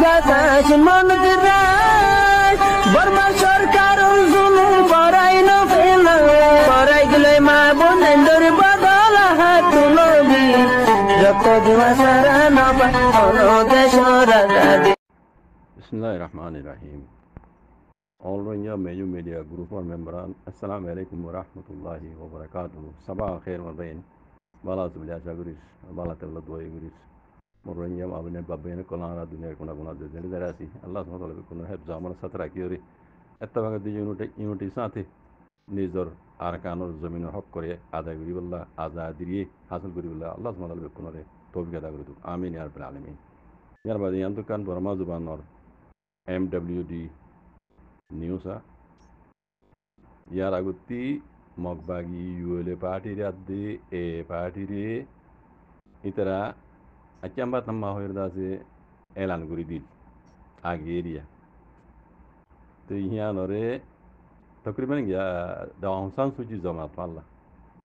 বাতাস মনত রায় বর্মা সরকার জুলুম করাই না ফেলা করাই গেলে মা বোনের বদল হাত তুলবি যত দিবা সারা না পালো দেশ রাজা। Bismillahirrahmanirrahim. All Rohingya Mayu Media Group or membran, Assalamu alaikum wa rahmatullahi wa barakatuh. Sabah khair wa bain. Bala subya chaguris, bala tawla dua guris. Rohingya abne babene kolana dunia kuna kuna de darasi. Allah subhanahu wa ta'ala kuna heb zaman satra kiori. Ettabaga di unity sathi nizor arkanor zamin hak kore ada guri billah azadiri hasil guri billah Allah subhanahu wa ta'ala kuna re tawfiq ada guri. Amin ya rabbal alamin. Yar badi yantukan Burma zuban or MWD News यार आगुत्ती मगबागी ULA party रे अद्दी ए party रे इतरा अच्चंबा तम्मा होयरदा से ऐलान गुरी दी आगे area तो यहाँ नोरे तकरीबन या दावंसान सूची जमा पाला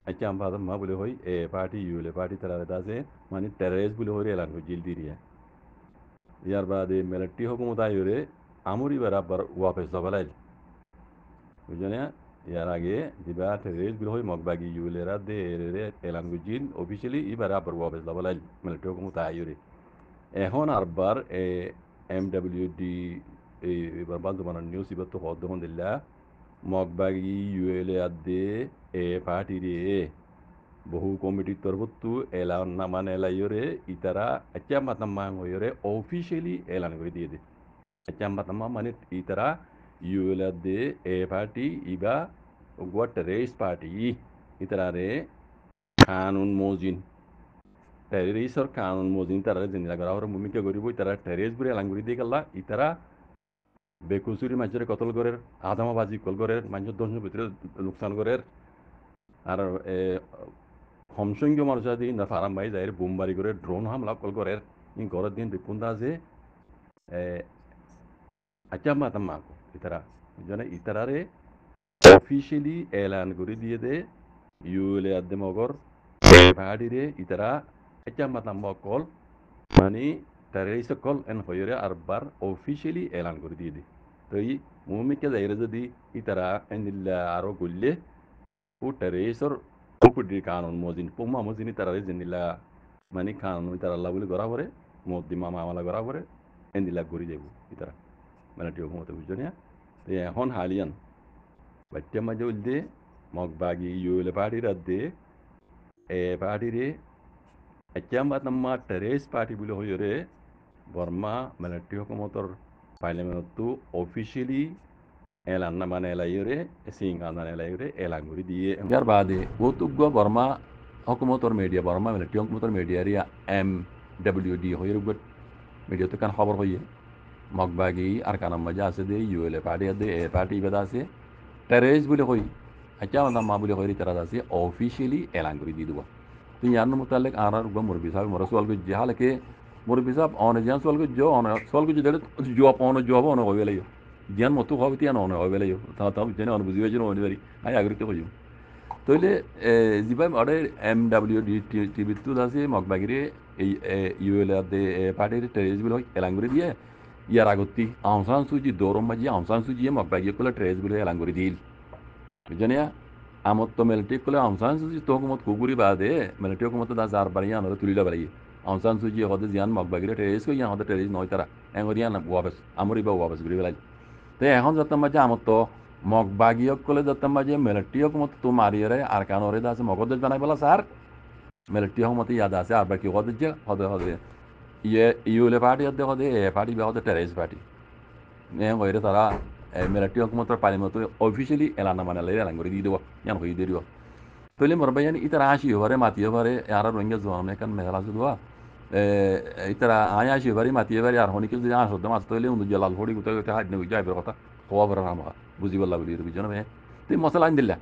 अच्चंबा तम्मा बोले होई ए पार्टी यूएलए पार्टी तरह रहता से मानी टेररिस्ट बोले होरे ऐलान को जिल दी रिया यार बाद मिलिट्री हुकूमत आई रे आमुरी बराबर वापस दबलाई बुझने यार आगे जिबा टेररिस्ट बिल होई मगबागी यूलेरा दे रे एलान गुजिन ऑफिशियली इ बराबर वापस दबलाई मिलिट्री हुकूमत आई रे এখন আরবার এমডব্লিউডি এই বারবাদ মানে নিউজ ইবত হদন দিল্লা মগবাগি ইউএলএ আদে এ পার্টি রে বহু কমিটি তরফতু এলান না মানে এলাইরে ইতারা আচ্ছা মাতাম্মা হইরে অফিশিয়ালি এলান করে দিয়ে দে আচ্ছা মাতাম্মা মানে ইতারা ইউএলএ দে এ পার্টি ইবা গোট রেস পার্টি ইতারা রে কানুন মজিন টেররিস্ট और कानून मोजिन तारा जिंदा करा और मुमिके गरीब तारा टेररिस्ट बुरे लांगुरी दे गल्ला इतारा बेकुसुरी मानसरे कतल करे आदामाबाजी कल करे मानसर दर्शन ভিতরে नुकसान करे আর হমসংখ্য মানুষ আদি না ফারাম ভাই যায় বোমবারি করে ড্রোন হামলা কল করে ইন গরর দিন বিপুন্দা আছে আচ্ছা মাতাম্মা ইতারা জনে ইতারারে অফিশিয়ালি এলান করে দিয়ে দে ইউএলএ আদে মগর ভাড়িরে ইতারা আচ্ছা মাতাম্মা কল মানে টেররিস্ট কল এন হইরে আরবার অফিশিয়ালি এলান করে দিয়ে দে তো এই মুমিকে যায় যদি ইতারা এন্দিল্লা আরো গল্লে ও টেররিস্টর উপদি কানুন মজিন পোমা মজিনি তারারে জিনিলা মানে কানুন তারা আল্লাহ বলে গড়া পরে মদ্দিমা মামলা গড়া পরে এন্দিলা গড়ি যাব ইতারা মানে টিও মতে বুঝনিয়া তো এখন হালিয়ান বাচ্চা মাঝে উলদে মগবাগি ইউলে পার্টি রাদে এ পার্টি রে আচ্চাম্বা নাম্মা টেরেস পার্টি বলে হইরে বর্মা মিলিটারি হুকুমতর পার্লামেন্টু অফিশিয়ালি এলান না মানে এলাইরে সিং আনান এলাইরে এলান করে দিয়ে যার বাদে ও তুগ্গ বর্মা হুকুমতর মিডিয়া বর্মা মিলিটারি হুকুমতর মিডিয়া রিয়া MWD হইরে গট মিডিয়া তো কান খবর হইয়ে মগবাগি আর কানাম মজা আছে দে ইউএলএ পার্টি দে এ পার্টি বেদা আছে টেররিস্ট বলে হই আচ্ছা নাম্মা বলে হইরে তারা আছে অফিশিয়ালি এলান করে দিয়ে দেব तो यार मुतालिक आर मुरबी साहब मोर सवाल को जहाँ लेके मुरबी साहब ऑन जहाँ सवाल को जो ऑन सवाल को जो जॉब ऑन जॉब ऑन हो गए ज्ञान मत हो त्यान ऑन हो गए तब जेने ऑन बुझी जेने ऑन बारी आई आगे हो तो ये जीवा अरे MWD टीवी तो दासे मगबागिरे यूएलए दे पार्टी टेररिस्ट बिल एलांगुरी दिए यार आगती आउसान सुजी दौरम माजी आउसान सुजी मगबागी को टेररिस्ट बिल एलांगुरी दिल बुझने আমত তো মিলিটারি কলে আনসান সুজি তো হুকুমত কুকুরি বাদে মিলিটারি হুকুমত দা জার বাড়িয়া নরে তুলিলা বাড়ি আনসান সুজি হদে জিয়ান মগবাগিরে টেরিস কই হদে টেরিস নয় তারা এঙ্গরিয়ান ওয়াবস আমরি বা ওয়াবস গরি বেলাই তো এখন যতম মাঝে আমত তো মগবাগিয়ক কলে যতম মাঝে মিলিটারি হুকুমত তো মারিয়ে আর কানরে দাসে মগদজ বানাই বলা স্যার মিলিটারি হুকুমত ইয়াদ আছে আর বাকি হদে যে হদে হদে ইয়ে ইউলে পার্টি হদে এ পার্টি বা হদে টেরিস পার্টি এঙ্গরে তারা মিলিটারি হুকুমতর পার্লামেন্ট অফিশিয়ালি এলান মানে এলান করে দিয়ে দেবো ইয়ান হয়ে দিয়ে দিব তৈলে মরবাইয়ান ইতারা আসি হবারে মাতিয়ে পারে আর রোহিঙ্গা জোয়ান এখান মেঘালা শুধুয়া ইতারা আয় আসি হবারে মাতিয়ে পারে আর হনিকে যদি আসত মাছ তৈলে উন্দু জলাল ফড়ি গুতে গুতে হাত নেই যাইবে কথা হওয়া বড় নাম বুঝি বললা বলি বুঝছো না তুই মশলা আন দিলা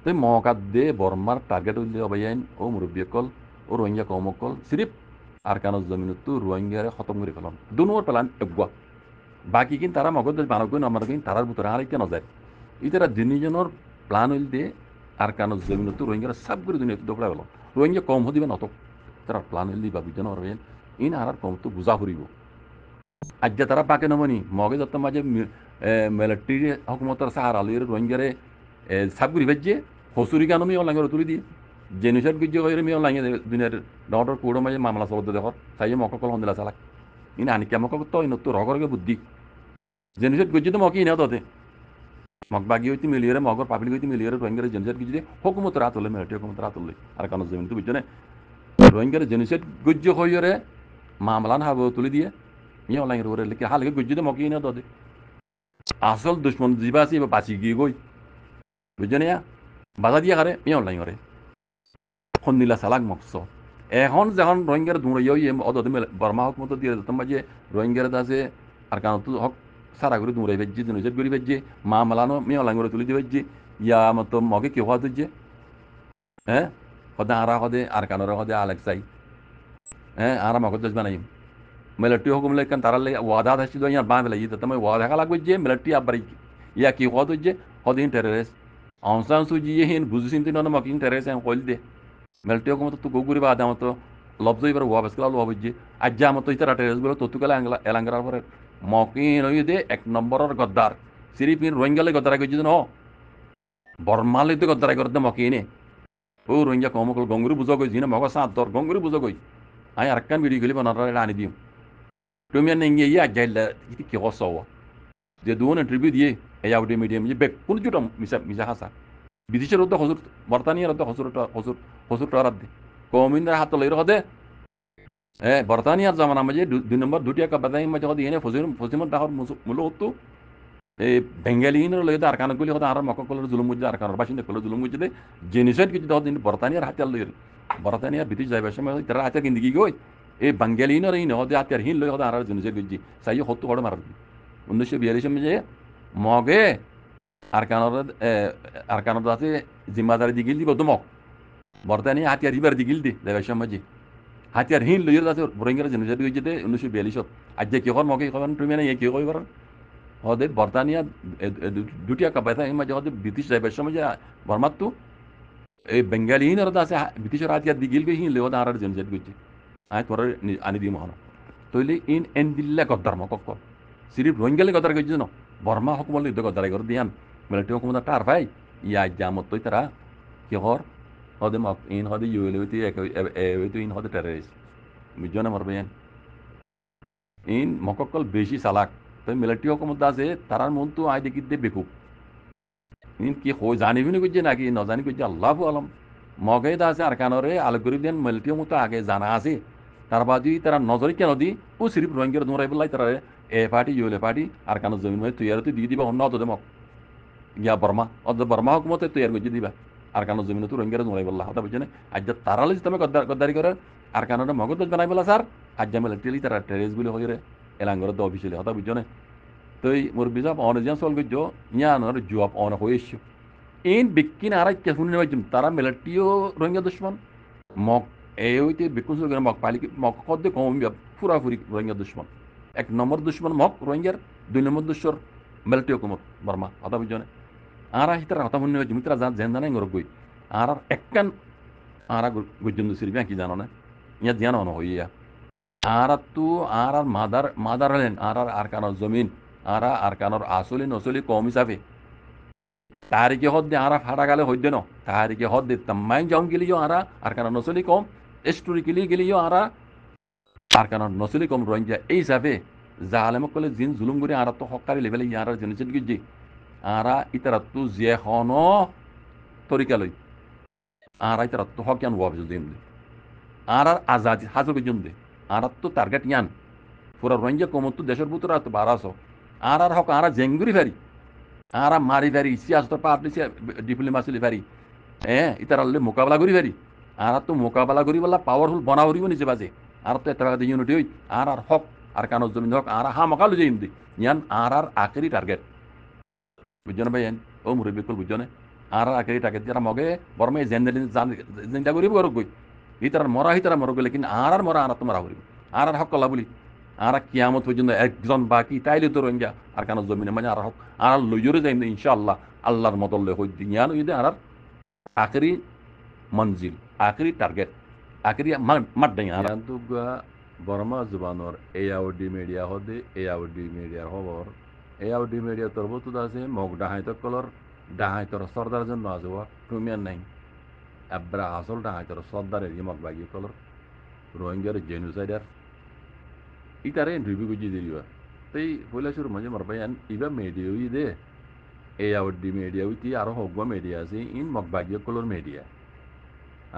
তুই মকাত দে বর্মার টার্গেট হইলে অবাইয়ান ও মুরব্বী কল ও রোহিঙ্গা কমকল সিরিফ আর কানত জমিনতো রোহিঙ্গারে খতম করে ফেলাম দুনোর প্লান এগুয়া বাকি কিন্তু তারা মগজ বানক আমার কিন্তু তারার ভিতরে আর কেন যায় ইতারা জিনিজনের প্লান হইল দিয়ে আর কানো জমিন তো রোহিঙ্গারা সব করে দুনিয়াতে দোকড়া গেল রোহিঙ্গা কম হদিবে নত তারা প্লান হইল দিবা বুঝতে না ইন আর কম তো বুঝা ফুরিব আজ্জা তারা পাকে নমনি মগে যত মাঝে মিলিটারি হকুমতর সাহারা লইরে রোহিঙ্গারে সাবগুড়ি ভেজে হসুরি গানো মিও লাঙ্গের তুলি দিয়ে জেনুসাইড গুজ্জে কইরে মিও লাঙ্গে দুনিয়ার ডর কোড়ো মাঝে মামলা চলত দেখর তাই মক কল হন্দিলা চালাক ইনি আনি কেমক তো ইনত রগরগে বুদ্ধি জেনুসাইড গুজ্জে তো মকি ইনে দতে মগ বাগি হইতে মিলিয়ে মগর পাবলিক হইতে মিলিয়ে রোহিঙ্গারে জেনুসাইড গুজ্জে হকুমত রাত হলে মিলিটারি হকুমত রাত হলে আর কানো জমিন তো বুঝছো না রোহিঙ্গারে জেনুসাইড গুজ্জে হইরে মামলান হাব তুলি দিয়ে মিও লাঙ্গের ওরে লিখে হালকে গুজ্জে তো মকি ইনে দতে আসল দুশ্মন জিবা আছে বাঁচি গিয়ে গই বুঝছো না বাধা দিয়ে কারে মিও লাঙ্গরে খন্দিলা চালাক মকস এখন যখন রোহিঙ্গার দৌড়াইয়া অদতে বর্মা হক মতো দিয়ে দিতাম যে রোহিঙ্গার আছে আর কারণ তো হক সারা করে দৌড়াই ভেজছে জনজেট করে ভেজছে মা মালানো মেয়ে লাঙ্গরে তুলি দিয়ে ভেজছে ইয়া মতো মগে কেউ হওয়া তুলছে হ্যাঁ সদে আরা সদে আর কানোর সদে আলেক্সাই হ্যাঁ আরা মগজ দশ বানাই মিলিটারি হুকুম লেখান তারা ওয়াদা আসছিল ইয়ার বাঁ বেলা ইয়ে তুমি ওয়াদা দেখা লাগবে যে মিলিটারি আবার ইয়া কি হওয়া তুলছে সদিন টেররিস্ট অংশান সুজি হিন বুঝি চিন্তি নন মকিন টেররিস্ট কইল দে মিলিটারি হুকুমত তো গগুরি বা আদামতো লব্জ এবার ওয়া বেসকাল ওয়া বুঝছে আজ্জা মতো ইতারা টেররিস্টগুলো ততুকালে এলাঙ্গার পরে মকিন ওই দে এক নম্বরের গদ্দার সিরিপিন রোহিঙ্গালে গদ্দারা করছে ন বর্মালে তো গদ্দারা করতে মকিনে ও রোহিঙ্গা কমকল গঙ্গুরি বুঝো কই জিনে মগ সাত দর গঙ্গুরি বুঝো কই আমি আরেকখান ভিডিও গেলি বানারা আনি দিম তুমি নেঙ্গে ইয়ে আজ্জাইলা ইতি কি হস যে দুন ইন্টারভিউ দিয়ে এই আউটে মিডিয়াম যে বেক কোন জুটা মিশা মিশা হাসা বিদেশের রদ্দ হজুর বর্তানিয়ার রদ্দ হজুর টরাত দে কমিন্দার হাত লই রদে বর্তানিয়ার জামানা মাঝে 2 নম্বর দুটিয়া কাবাদাই মাঝে হদি এনে ফজিমত দাহর মুলো হতো এই বেঙ্গালিনের লইতে আর কানগুলি হতে আর মককলের জুলুম মুজে আর কানের বাসিন্দা কলে জুলুম মুজে জেনিসাইড কিছু দিন বর্তানিয়ার হাতিয়ার লই বর্তানিয়ার বিদেশ যাইবার সময় তারা হাতিয়ার কিন্দি কি গই এই বেঙ্গালিনের এই নহদে হাতিয়ার হিন লই হতে আর জেনিসাইড গজি সাই হতো হড় মার 1942 মাঝে মগে আর কানের আছে জিম্মাদারি দিগিল দিব দমক বর্তানিয়া হাতিয়ার রিবার দিগিল দি যাইবার সময় হাতিয়ার হিন লইয়ের আছে রোহিঙ্গার জেনিসাইড গজি 1942 আজ কি হর মগে কখন তুমি না কি কই পারেন হদে বর্তানিয়া দুটিয়া কাবাইতা এই মাঝে হদে ব্রিটিশ যাইবার সময় যে বর্মাত্তু এই বেঙ্গালিনের আছে ব্রিটিশের হাতিয়ার দিগিল গই হিন লই হদে আর জেনিসাইড গজি আয় তোর আনি দিম হন তইলে ইন এন্দিল্লা গদ্দার মকক সিরিফ রোহিঙ্গালে গদ্দার গজি ন বর্মা হকুমল লিদ গদ্দার করে দিয়ান মিলিটারি হকুমত টার ভাই ইয়া জামত তই তারা কি হর হদে মক ইন হদে ইউলে হইতে হইতে ইন হদে টেররিস্ট বুঝছো না মারবে ইন মককল বেশি চালাক তই মিলিটারি হকুমত আছে তারার মন তো আয় দেখি দে বেকুব ইন কি হই জানিবি না কইছে নাকি নজানি কইছে আল্লাহু আলম মগে দা আছে আর কানরে আলগরি দেন মিলিটারি মতো আগে জানা আছে তার বাদি তারা নজরে কেন দি ও সিরিফ রোহিঙ্গার দৌড়াই বেলাই তারা এ পার্টি ইউলে পার্টি আর কানো জমিন মানে তৈরি তুই দিয়ে দিবা অন্য অত দেমক ইয়া বর্মা বর্মা হকুমতে তৈরি করে দিবা আর কানো জমিন তো রোহিঙ্গার দৌড়াই বললা হতা বুঝছে না আজ তারালে তুমি গদ্দারি করে আর কানোর মগজ বানাই বলা স্যার আজ মিলিটারি তারা টেরিস বলে হয়ে এলাঙ্গর তো অফিসিয়ালি হতা বুঝছো না তই মোর বিজাব অনজিয়ান চল গজ্য ইয়ানোর জবাব অন হয়েছ ইন বিকিন আর কে শুনে নেবাইম তারা মিলিটারিও রোহিঙ্গা দুশ্মন মগ এই হইতে বিকুন মগ পালি মগ কদ্দে কম পুরাপুরি রোহিঙ্গা দুশ্মন 1 নম্বর দুশ্মন মগ রোহিঙ্গার 2 নম্বর দুশ্মন মিলিটারি হুকুমত বর্মা হতা বুঝছো না আর হিতার হতা শুনে নেবাইম তারা জেন জানাই গর গই আর একখান আর গজ্জম সিরিবি কি জানো না ইয়া ধ্যান অন হইয়া আর তো আর মাদারল্যান্ড আর কানোর জমিন আর কানোর আসলি নসলি কম হিসাবে তারিখে হদ দে আর ফাটা গালে হইতে ন তারিখে হদ দে তামাইন যাও গেলিও আর কানোর নসলি কম স্টোরিক্যালি গেলিও আর কানোর নসলি কম রোহিঙ্গা এই হিসাবে জালেমক কলে জিন জুলুম করে আর তো হকারি লেভেলে ইয়ার জিনিস গিয়ে আর ইতারা তো যে হন তরিকালই আর ইতারা তো হকিয়ান ওয়াব দিম আর আজাদি হাজর গজন দে আর তো টার্গেট ইয়ান পুরা রোহিঙ্গা কমত তো দেশের ভিতরে তো 1200 আর হক আর জেঙ্গুরি ফেরি আর মারি ফেরি সিয়াসত পার্টি ডিপ্লোমাসি ফেরি ইতারালে মোকাবেলা করি ফেরি আর তো মোকাবেলা করি বলা পাওয়ারফুল বনা করিব নিজে বাজে আর তো এটা ইউনিটি হই আর হক আর কানো জমিন হক আর হা মকালু যাইম দি ইয়ান আর আখেরি টার্গেট বুঝছো না ভাই ও মুরে বিকুল বুঝছো না আর আখেরি টার্গেট যারা মগে বর্মে জেন্ডা করিব গরক গই ইতার মরা হিতারা মর গেলে কিন্তু আর মরা আর তো মরা করিব আর হক কলা বলি আর কিয়ামত পর্যন্ত একজন বাকি তাইলে তো রোহিঙ্গা আর কানো জমিনে মানে আর হক আর লইজরে যাইম ইনশাআল্লাহ আল্লাহর মতলে হই দিয়ান ইদে আর আখেরি মঞ্জিল আখেরি টার্গেট আখেরি মাঠ দেন আর তো বর্মা জুবানর এআউডি মিডিয়া হদে এআউডি মিডিয়ার খবর এআউডি মিডিয়া তরবতুদ আছে মগ ডাহাইতর কলর ডাহাইতর সর্দার জন্য আছে তুমিয়ার নাই আব্রা আসল ডাহাইতর সর্দারের মগ বাগিয়ে কলর রোহিঙ্গার জেনুসাইডার ইতারে রিভিউ গুজি দিবা তাই পয়লা শুরু মাঝে মারবাইন ইবা মিডিয়া দে এআউডি মিডিয়া উইতি আরো হগবা মিডিয়া আছে ইন মগ বাগিয়ে কলর মিডিয়া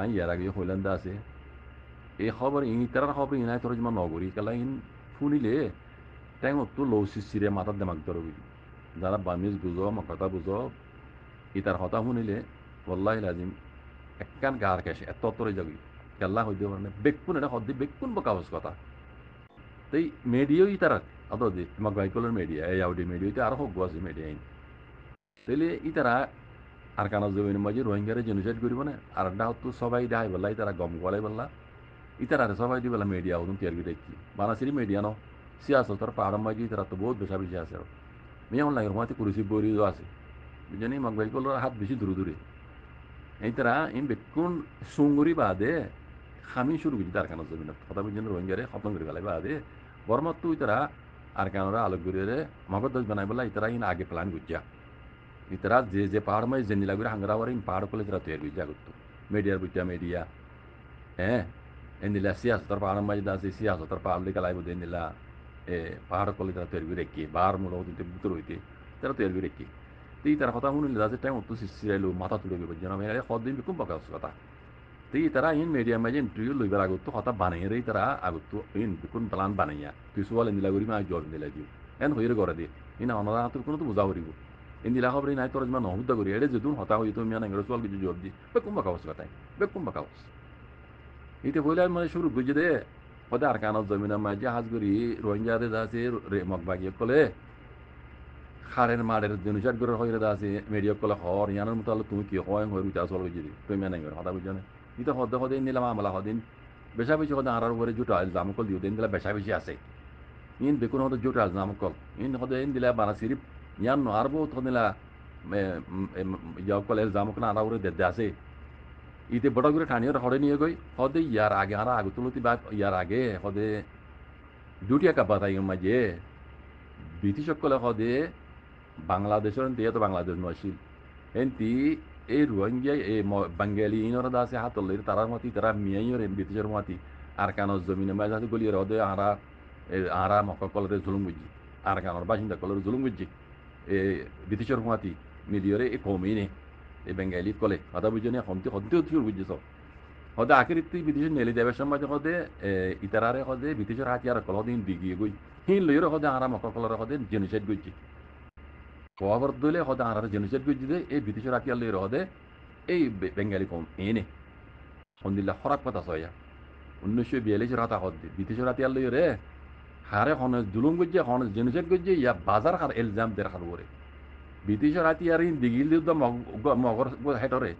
ইয়ার আগে হইলান্দা আছে এই খবর ইতার খবর ইনাই তোর যেমন নগরী কেলা ইন শুনিলে ট্যাং তো লো সিরে মাথার দেমাগ ধরবি যারা বামিজ বুঝো কথা বুঝো ইতার কথা শুনিলে বল্লাহ লাজিম একখান গার কেসে এত তরে যাবি কেল্লা হইতে পারে বেকুন এটা হদ্দি বেকুন বা কাগজ কথা তাই মেডিও ইতার আদো দি তোমাক বাইকলের মিডিয়া এই আউডি মিডিয়াতে আরো হোক আছে মিডিয়া আইন তাইলে ইতারা আর কানা জমিনের মাঝে রোহিঙ্গারে জেনোসাইড করিব না আর একটা হতো সবাই দেখাই বললা ইতারা গম গলাই বললা ইতারা সবাই দি বলা মিডিয়া হতুন তৈরি করে দেখছি বানাসিরি মিডিয়া ন সিয়াসতর পাহাড় মাঝে ইতারা তো বহুত বেশা বেশি আছে আর মেয়ে অনলাইন রুমাতে কুরুসি বরিও আছে বুঝলি মাক বাইকলের হাত বেশি দূরে দূরে এইতারা ইন বেকুন সুঙ্গুরি বাদে খামি শুরু করছি তার কানা জমিনত কথা বুঝছেন রোহিঙ্গারে খতম করে গেলাই বাদে বর্মাত তো ইতারা আর কানারা আলোক গরিয়ে মগজ দশ বানাই বলা ইতারা ইন আগে প্ল্যান গুজা ইতারা যে যে পাহাড় মাঝে যে নীলাগুড়ি হাঙ্গারা ইন পাহাড় কলে তারা তৈরি গুজা করতো মিডিয়ার বুঝা মিডিয়া হ্যাঁ এনিলা সিয়াসতর পাহাড় মাঝে আছে সিয়াসতর পাহাড় লিখা লাইব দেনিলা পাহাড় কলে তারা তৈরি করে রেখে বার মূল হতে ভিতর হইতে তারা তৈরি করে রেখে তুই তার কথা শুনিলে যাচ্ছে টাইম অত সিরাইলো মাথা তুলে গেবে যেন আমি সদিন বিকুম পাকা কথা তুই তারা ইন মিডিয়া মাঝে ইন্টারভিউ লইবার আগত কথা বানাই রে তারা আগত ইন বিকুন প্লান বানাইয়া তুই সোয়াল নিলা করি মা জব নিলা দিও এন হইরে করে দিয়ে ইন অনারা হাতের কোনো তো বুঝা করিব ইন্দিলা খবর নাই তোর যেমন নহুদা করি এড়ে যেতুন হতা হইতো মিয়া নাঙ্গের সোয়াল কিছু জব দি বেকুম পাকা কথাই বেকুম পাকা ইতে বইলে মানে শুরু বুঝে দে সদায় আর কানত জমিনের মাঝে হাজ করি রোহিঙ্গাদের আছে মগ বাগিয়ে কলে খারের মারের জেনুসাইড করে হয়ে আছে মেডিয়া কলে হর ইয়ানোর মতো হলো তুমি কি হয় হয়ে উঠে আসল বুঝি তুমি নাই করে হতা বুঝে না ইতে হদে হদে নিলাম আমলা হদিন বেশা বেশি হদে আর উপরে জুটা জাম কল দিও দিন দিলা বেশা বেশি আছে ইন বেকুন হদে জুটা জাম কল ইন হদে ইন দিলা বানা সিরিপ ইয়ান আর বহুত হদিলা ইয়া কলের জাম কল আর উপরে দে আছে ইতে বড় করে ঠানিয়ে হরে নিয়ে গই হদে ইয়ার আগে আর আগে তুলতি বা ইয়ার আগে হদে দুটি একা বাতাই মাঝে ব্রিটিশ সকলে হদে বাংলাদেশের দিয়ে তো বাংলাদেশ নয়শীল এনতি এই রোহিঙ্গা এই বাঙ্গালি ইনর দাসে হাতলের তারার মতি তারা মিয়াইর ব্রিটিশের মতি আর কানোর জমিনে মাঝে হাতে গলিয়ে হদে আরা মকলের জুলুম বুঝি আর কানোর বাসিন্দা কলের জুলুম বুঝি এ ব্রিটিশের মতি মিলিয়রে এই কমিনে এই বেঙ্গালি কলে কথা বুঝে নিয়ে হন্তে হন্তেও থিওর বুঝেছ হদে আখের তুই ব্রিটিশের নেলি দেবের সময় হদে ইতারারে হদে ব্রিটিশের হাতিয়ার কল হদিন দিগিয়ে গই হিন লইরে হদে আরা মকলের হদে জেনোসাইড বুঝি খবর দিলে হদে আর জেনোসাইড বুঝি দে এই ব্রিটিশের হাতিয়ার লইরে হদে এই বেঙ্গালি কম এনে সন্দিল্লা খরাব কথা সয়া 1942 রাতা হদে ব্রিটিশের হাতিয়ার লইরে হারে হন জুলুম গুজে হন জেনোসাইড গুজে ইয়া বাজার হার এলজাম দের হার ওরে ব্রিটিশের হাতিয়ার ইন দিগিল দিউদ মগর হেটরে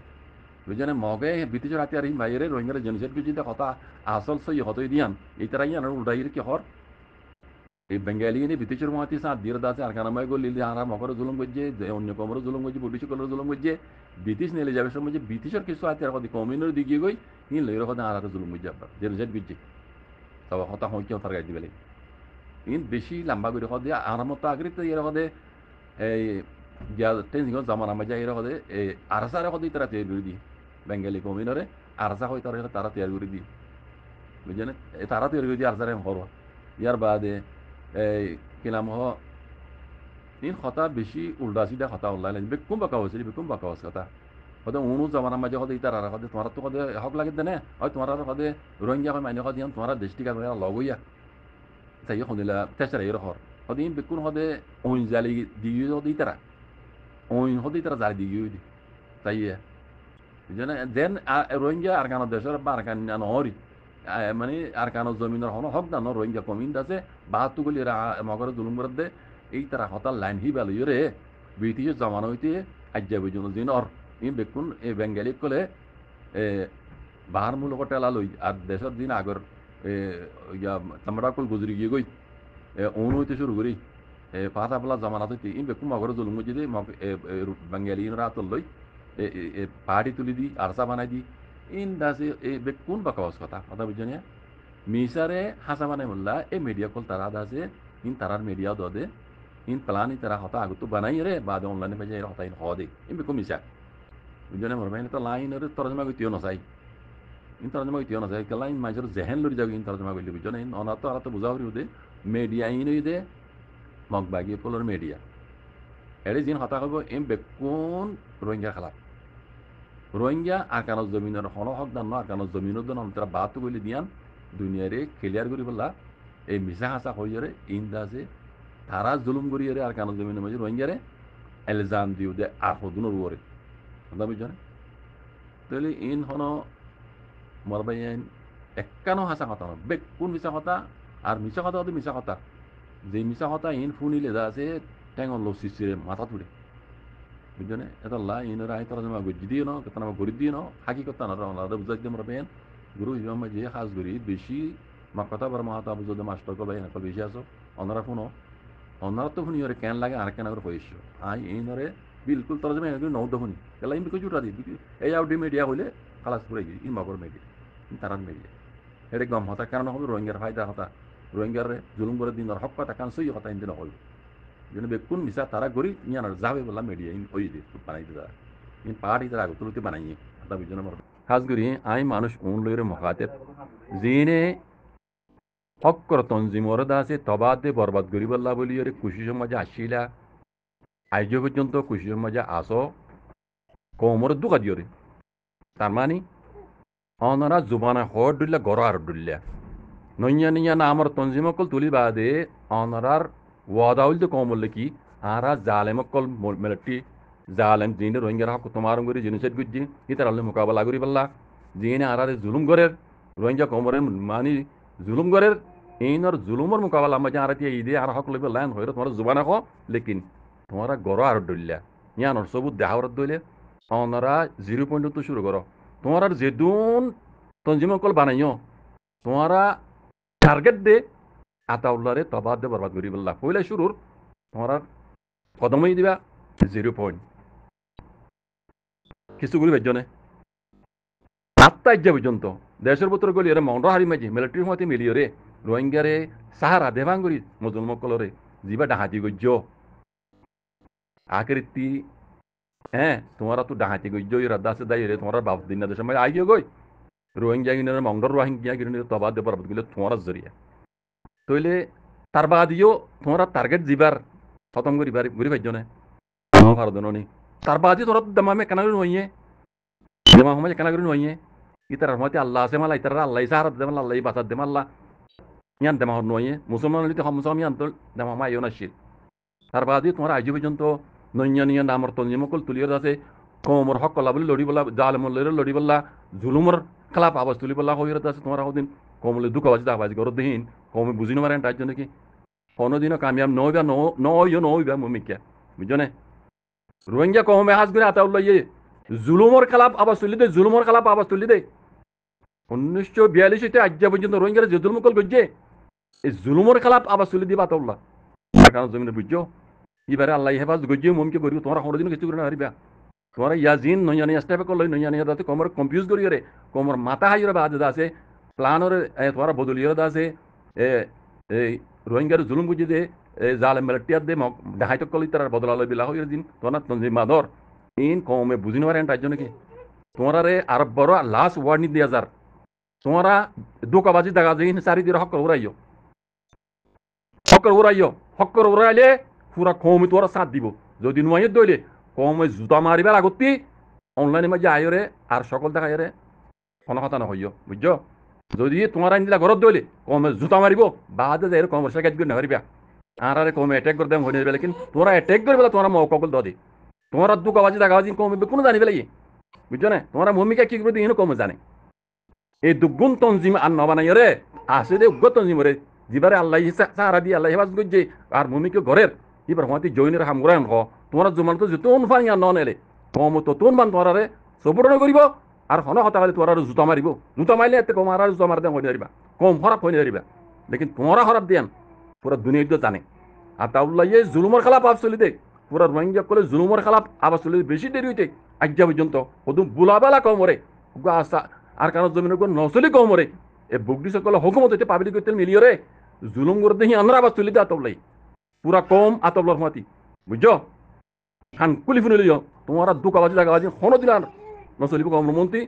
বুঝেনে মগে ব্রিটিশের হাতিয়ার ইন বাইরে রোহিঙ্গার জেনোসাইড গুজে কথা আসল সই হতই দিয়ান এই তারা ইয়ান উড়াইর কি হর এই বেঙ্গালি নিয়ে ব্রিটিশের মহাতি সাথ দিয়ে দাসে আর কানামায় গো লিলি আরা মকর জুলুম করছে অন্য কমর জুলুম করছে ব্রিটিশ কলর জুলুম করছে ব্রিটিশ নেলে যাবে সময় যে ব্রিটিশের কিছু হাতে আর কমিনের দিকে গই নি লইর কথা আর জুলুম করছে আবার জেনোসাইড করছে তব হতা হয় কেউ তার গাই দিবে ইন বেশি লম্বা করে হদে আর মতো আগ্রে তো এর হদে এই টেনজিং জামানা মাঝে এর হদে এই আরসারে হদে তারা তৈরি করে দি বেঙ্গালি কমিনরে আরসা হয় তারা তৈরি করে দি বুঝছেন তারা তৈরি করে দি আরসারে হর ইয়ার বাদে এই কিলাম হ ইন কথা বেশি উল্টা সিধা কথা উল্লাই বেকুম বাকা হয়েছিল বেকুম বাকা হচ্ছে কথা হয়তো উনু জামানার মাঝে হদে ইতার আর হদে তোমার তো হদে হক লাগে দেনে হয় তোমার হদে রোহিঙ্গা হয় মাইনে হদিয়ান তোমার দেশ টিকা লগ হইয়া তাই শুনিলা তেসরা এর হর হদে ইন বেকুন হদে ওইন জালি দিয়ে হদে ইতারা ওইন হদে ইতারা জালি দিয়ে দি তাই যেন রোহিঙ্গা আর কানো দেশের বা আর কান নহরি মানে আর কানো জমিনের হন হক না রোহিঙ্গা কমিন আছে বাহাত্তু গলি মগর জুলুম করে দে এই তারা হতাল লাইন হি বেল ইয়ে ব্রিটিশের জমানো হইতে আজ্ঞা বুঝুন দিন অর ই বেকুন এই বেঙ্গালি কলে বাহার মূল টেলা লই আর দেশের দিন আগর তামরা কল গুজরি গিয়ে গই অনু হইতে শুরু করি পাতা পেলা জমানাত হইতে ই বেকুন মগর জুলুম বুঝি দে বেঙ্গালি রাতল লই পাহাড়ি তুলি দি আরসা বানাই দি ইন দাসে এই বেকুন বাকাওয়াজ কথা কথা বুঝছেন মিসারে হাসা মানে বললা এই মিডিয়া কল তারা আছে ইন তারার মিডিয়া দে ইন প্লানি তারা হতা আগত বানাই রে বাদে অনলাইনে পেজে হতা ইন হদে ইন বেকো মিসা বুঝনে মরবে তো লাইন রে তরজমা কইতিও নসাই ইন তরজমা কইতিও নসাই কে লাইন মাইজর জেহেন লরি যাগ ইন তরজমা কইলি বুঝনে ইন অনা তো আলা তো বুঝাও রে মিডিয়া ইন দে মগ বাগি পলর মিডিয়া এরে জিন হতা কইব ইন বেকুন রোহিঙ্গা খালাপ রোহিঙ্গা আকানো জমিনের হন হক দান আকানো জমিনের দান তারা বাত কইলি দিয়ান দুনিয়ারে ক্লিয়ার করি বললা এই মিসা হাসা হইরে ইন্দাজে তারা জুলুম করিয়ে আর কানো জমিনের মাঝে রোহিঙ্গারে এলজাম দিও দে আর হদুনোর উপরে কথা বুঝছেন তাহলে ইন হন মরবাইন একানো হাসা কথা না বেক কোন মিসা কথা আর মিসা কথা হতে মিসা কথা যে মিসা কথা ইন ফুনিলে যা আছে ট্যাঙ্গন লো সিসিরে মাথা তুলে বুঝছেন এটা লা ইনের আই তারা জমা গজি দিও না কথা নামা গরি দিও না হাকি কথা না রাওনা বুঝাই দিয়ে মরবাইন গুরু ইমাম মাঝে হাজ গরি বেশি মা কথা বার মাহাতা বুঝতে মাস্টার কল বাইন কল বেশি আসো অনারা ফোনো অনারা তো শুনি ওরে কেন লাগে আর কেন করে পয়সা আই এইনরে বিলকুল তরজমা এগুলো নৌ দহনি কেলা ইন বিকো জুটা দি এই আউডি মিডিয়া হইলে খালাস করে গই in মাগর media in Taran media এটা গম হতা কারণ হবে রোহিঙ্গার ফায়দা হতা রোহিঙ্গার জুলুম করে দিন হক কথা কান সই কথা ইন দিন হইব যেন বেকুন মিসা তারা গরি ইয়ানার যাবে বলা মিডিয়া ইন ওই দি বানাই দিদা ইন পার্টি তারা তুলতে বানাই কথা বুঝছেন আমার খাস করি আই মানুষ উন লইরে মহাতে জিনে হক্কর তঞ্জিমর দাসে তবাদে বরবাদ করি বললা বলি ওরে কুশির মাঝে আসিলা আজ পর্যন্ত কুশির মাঝে আসো কোমর দুকা দিওরে তার মানে অনরা জুবানা হর ডুল্লা গর আর ডুল্লা নইয়া নিয়া না আমার তঞ্জিমকল তুলি বাদে অনরার ওয়াদাউল তো কমল কি আরা জালেমকল মিলিটারি জালেম জিনে রোহিঙ্গার হক তোমার করি জিনিসের গুজি ইতার আল্লাহ মোকাবেলা করি বললা জিনে আরারে জুলুম করে রোহিঙ্গা কোমরে মানি জুলুম করে এইনর জুলুমর মোকাবেলা মাঝে আর ঈদে আর হক লইবে লাইন হইরে তোমার জুবানা হ লেকিন তোমারা গর আর ডুল্লা ইয়ানর সবুত দেহাওয়ার দইলে অনরা 0 পয়েন্ট তো শুরু করো তোমার যেদুন তঞ্জিমকল বানাইও তোমারা টার্গেট দে আতাউল্লাহরে তবাদ দে বরবাদ করি বললা পয়লা শুরুর তোমার কদমই দিবা 0 পয়েন্ট কিছুগুলি বেজনে আত্মা ইজ্জা পর্যন্ত দেশের ভিতরে গলি এরা মন্ডা হারি মাঝি মিলিটারির মতে মিলিয়ে রে রোহিঙ্গারে সাহারা দেভাঙ্গরি মুসলমকলরে যিবা ডাহাতি গজ্য আকৃতি হ্যাঁ তোমারা তো ডাহাতি গজ্য রাদা আছে দাই রে তোমার বাপ দিন দেশের মাঝে আইও গই রোহিঙ্গা গিনের মন্ডর রোহিঙ্গা গিনের তবাদ দে বরবাদ গিলে তোমার জরিয়া তইলে তার বাদিও তোমরা টার্গেট জিবার খতম করি ঘুরি পাইজনে ভারতনি তার বাদি তোরা দেমামে কেনা করে নইয়ে দেমা সময় কেনা করে নইয়ে ইতার মতে আল্লাহ আছে মালা ইতার আল্লাহ সাহারাত দেমাল আল্লাহ বাসাত দেমাল্লা ইয়ান দেমা নইয়ে মুসলমান হইতে মুসলমান ইয়ান তো দেমা মা ইয়োনাশিল তার বাদি তোমরা আজ পর্যন্ত নইয়া নিয়া নামর তঞ্জিমকল তুলিয়ে আছে কোমর হক কলা বলে লড়ি বলা জালেমর লড়ি বললা জুলুমর খালাপ আবাজ তুলি বলা হইরে আছে তোমরা হদিন কমলে দুঃখ বাজি দাবাজি করো দিন কমে বুঝি নারেন তার জন্য কি কোনোদিনও কামিয়াব নইবা নইবা মুমিকা বুঝনে রোহিঙ্গা কমে হাজ করে আতাউল্লাহ ইয়ে জুলুমর খালাপ আবাজ তুলি দে জুলুমর খালাপ আবাজ তুলি দে 1942 আজ পর্যন্ত রোহিঙ্গার যে জুলুমকল গজ্জে এই জুলুমর খালাপ আবাজ তুলি দিবা আতাউল্লাহ কারণ জমিনে বুঝছো এবারে আল্লাহ হেফাজ গজ্জে মুমকে করি তোমরা কোনোদিনও কিছু করে না হারিবা তোমরা ইয়াজিন নইয়া নিয়া স্টেপে করলো নইয়া নিয়া দাতে কমর কনফিউজ করি রে কমর মাথা হাইরে বাদ আছে প্লানরে তোমরা বদলিয়ে আছে এই রোহিঙ্গার জুলুম বুঝি দে জালেম মিলিটারিয়ার দে ডাহাইতক কলি তার বদলালো বিলা হইরে দিন তোমরা তঞ্জিম মাদর ইন কমে বুঝি নারেন তার জন্য কি তোমরা রে আর বড় লাস্ট ওয়ার্নিং দিয়া যার তোমরা দোকাবাজি দেখা যায় চারিদিকে হক উড়াইও পুরা কমে তোরা সাথ দিব যদি নুয়াইয়ে দইলে কমে জুতা মারিবার আগতি অনলাইনে মাঝে আয়রে আর সকল দেখা রে কোনো কথা না হইও বুঝছো যদি তোমার আইনদিলা ঘরত দইলে কমে জুতা মারিব বাদে যাই কমর শেখাত করে নারিবা আর কমে অ্যাটাক করে দেম হয়ে যাবে কিন্তু তোরা অ্যাটাক করে বেলা তোমরা মকল দে তোমরা দুকাবাজি দাগাবাজি কমে কোনো জানি বেলা বুঝছো না তোমরা ভূমিকা কি করবে ইনো কমে জানে এই দুগুণ তঞ্জিম আর নবানাই রে আসে দে উগ্র তঞ্জিম রে যিবারে আল্লাহ সাহারা দিয়ে আল্লাহ হেফাজ করছে আর ভূমিকে ঘরের এবার হয়তো জৈনের হামগুড়াই হ তোমরা জমান তো যেতন ফানি আর ননেলে কম তো তোন মান তোমরা সপূরণ করিব আর হন হতা হলে তোমরা জুতা মারিব জুতা মারিলে এতে কম আর জুতা মারতে হয়ে যাবা কম হরাপ হয়ে যাবা লেকিন তোমরা হরাপ দেন পুরা দুনিয়া জানে আর তাউল্লাহ জুলুমর খালাপ আবাস চলি দে পুরা রোহিঙ্গা করে জুলুমর খালাপ আবাস চলি বেশি দেরি হইতে আজ্ঞা পর্যন্ত হদু বুলাবেলা কম রে আর কারণ জমিনের কোন নচলি কম রে এ বুগডি সকল হুকুমত হইতে পাবলিক হইতে মিলিয়রে জুলুম করে দেখি আমরা আবার তুলি আতবলাই পুরা কম আতবলর মাতি বুঝছো খান কুলি ফুনে লিও তোমারা দুকাবাজি লাগাবাজি হনো দিলার নচলিব কম মন্ত্রী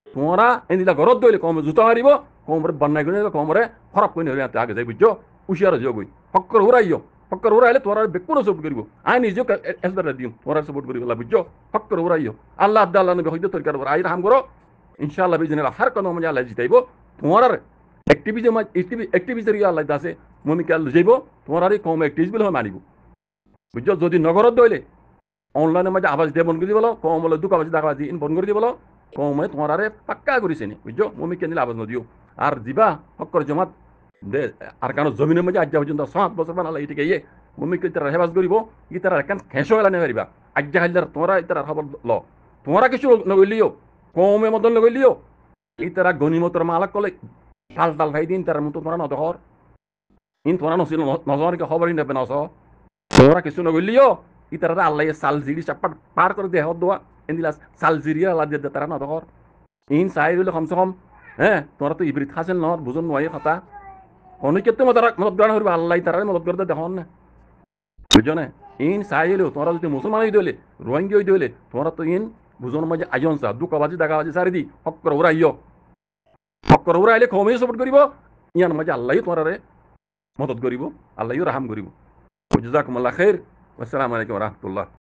তোমারা এদিলা ঘরত দইলে কম জুতা মারিব কমরে বান্নাই করে কমরে খরাপ করে নেবে আগে যাই বুঝছো উশিয়ার যাও গই ফক্কর উড়াইও ফক্কর উড়াইলে তোরা বেকুনো সাপোর্ট করিব আই নিজে এসবার দিম তোরা সাপোর্ট করিব বুঝছো ফক্কর উড়াইও আল্লাহ আল্লাহ নবী হইতে তরকার আই রাম করো ইনশাআল্লাহ বিজনেলা হার কোন মজা আল্লাহ জিতাইব তোমার অ্যাক্টিভিজম আল্লাহ দাসে মমিকে আল্লাহ যাইব তোমার কম অ্যাক্টিভিজ বলে মানিব বুঝছো যদি নগরত দইলে অনলাইনের মাঝে আবাস দিয়ে বন করে দিব কম হলে দুকাবাজি দাকাবাজি বন করে দিব কমে তোমার পাক্কা করেছে নি বুঝছো মমিকে নিলে আবাস নদিও আর দিবা ফক্কর জমাত দে আর কারণ জমিনের মাঝে আজ্ঞা পর্যন্ত 7 বছর বানালে এটিকে ইয়ে মমিকে তারা হেফাজ করিব ই তারা এখন খেঁসো এলানে পারিবা আজ্ঞা হাইলার তোমরা তারা খবর ল তোমরা কিছু নগলিও কমে মতন নগলিও ই তারা গণিমতর মালাক কলে টাল টাল ভাই দিন তার মতো তোমরা নদহর ইন তোমরা নছিল নজরকে খবরই নেবে নস তোমরা কিছু নগলিও ই তারা আল্লাহ সাল জিরি চাপাট পার করে দেহ দোয়া এন্দিলা সাল জিরিয়া আল্লাহ দিয়ে তারা নদহর ইন চাই হইলে কমসে কম হ্যাঁ তোমরা তো ইবরিত হাসেল নহর বুঝন নয় কথা অনেকের তো মদত গ্রহণ করবে আল্লাহ তারা মদত করতে দেখুন না বুঝছো না ইন চাই হইলেও তোমরা যদি মুসলমান হয়ে দিলে রোহিঙ্গি হয়ে দিলে তোমরা তো ইন বুঝন মাঝে আজন চা দুকাবাজি দাগাবাজি সারি দি ফক্কর উড়াইও ফক্কর উড়াইলে কমেই সাপোর্ট করিব ইয়ার মাঝে আল্লাহ তোমার মদত করিব আল্লাহ রাহাম করিব জাযাকুমুল্লাহ খাইর আসসালামু আলাইকুম ওয়া রাহমাতুল্লাহ